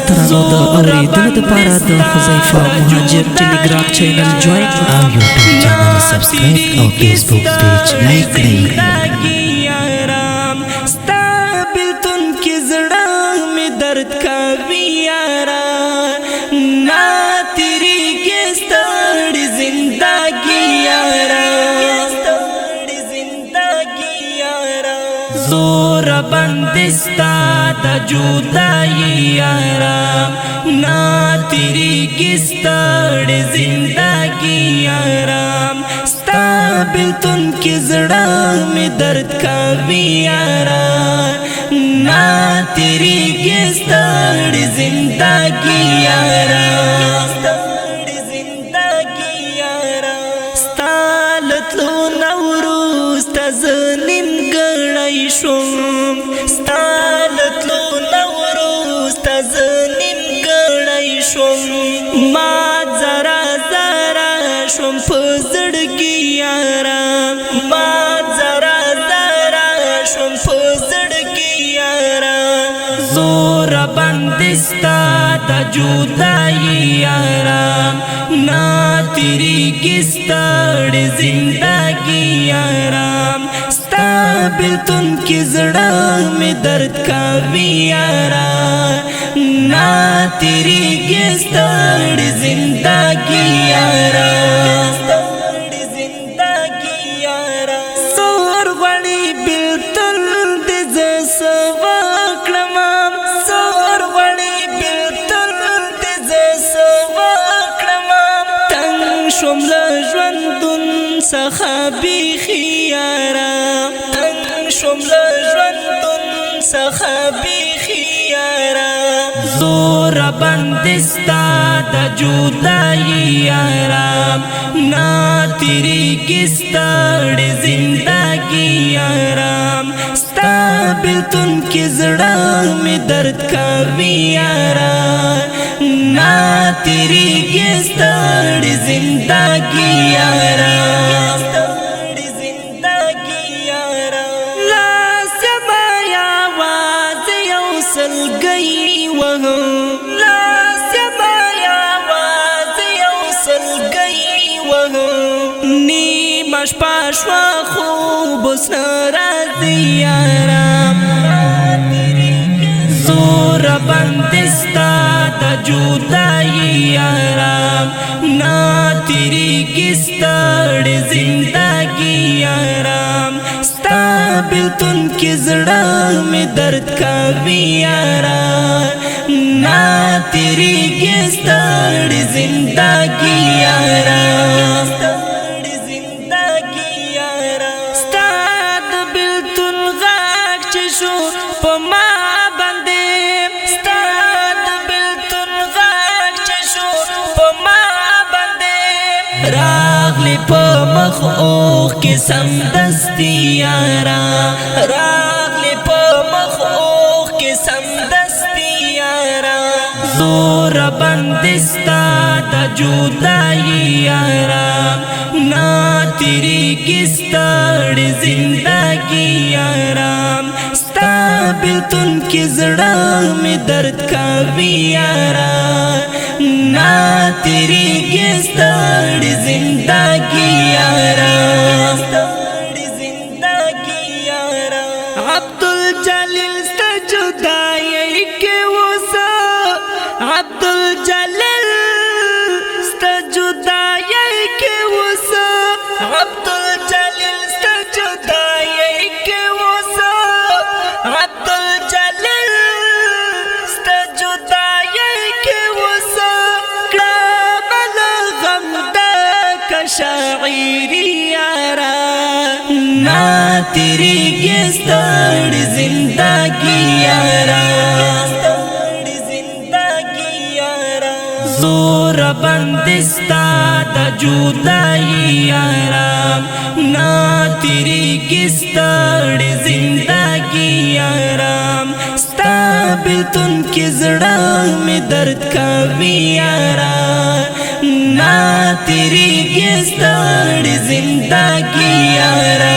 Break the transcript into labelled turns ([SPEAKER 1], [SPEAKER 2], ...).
[SPEAKER 1] محترمو د اوریدلو دپاره د حذیفه مهاجر ټیلیګرام چینل جوائن او یوټیوب چینل سبسکرایب او فیسبوک پیج لایک کړئ
[SPEAKER 2] ستا بیلتون کی زړه می درد کوي یارا نا تیری کې ستړي زندگی یارا زور بندستا د جدائی یارا نا تیری کې ستړي زندگی یارا ستا بیلتون کی زړه می درد کوي یارا نا تیری کې ستړي زندگی یارا ستا لتلو نوروز ته زنیم ګړی شوم ستا لتلو نوروز ته زنیم ګړی شوم ما زرا زرا شوم په زړګي یارا ما زرا زرا شوم په زړګي یارا زور بندستا د جدائی یارا نا تیری کې ستړي زندگی یارا ستا بیلتون کی زړه می درد کوي یارا نا تیری کې ستړي زندگی یارا سور غړي بیلتون دې زسو کړم سور غړي بیلتون دې زسو کړم تنگ شوم له ژوندون څخه بیخي یارا تنگ شوم له ژوندون څخه بیخي یارا زور بندستا د جدائی یارا نا تیری کې ستړي زندگی یارا ستا بیلتون کې زړه می درد کوي یارا نا تیری کې ستړي زندگی یارا سلګي وهم لاس ما आवाज یو سلګي وهم نیمه شپه شوا خوب سره یارا زور بندستا د جدائی یارا نا تیری کې ستړي زندگی یارا ستا بیلتون کی زړه می درد کوي یارا نا تیری کې ستړي زندگی یارا ستا د بیلتون غږ چې شو په ما باندې ستا د بیلتون غږ چې شو په ما باندې راغلی په مخ اوښ کې سمدستي یارا راغلی په مخ اوښ کې سمدستي یارا زور بندستا د جدائی یارا نا تیری کې ستړي زندگی یارا ستا بیلتون کې زړه می درد کوي یارا نا تیری کې ستړي زندگی یارا عبدالجلیل ستا جدائی کې وسه عبدالجلیل ستا جدائی کې وسه عبدالجلیل ستا جدائی کې وسه عبدالجلیل ستا جدائی کې وسه کړه غم د کشاعری یارا نا تیری کې ستړي زندگی یارا زور بندستا د جدائی یارا نا تیری کې ستړي زندگی یارا ستا بیلتون کې زړه می درد کوي یارا نا تیری کې ستړي زندگی یارا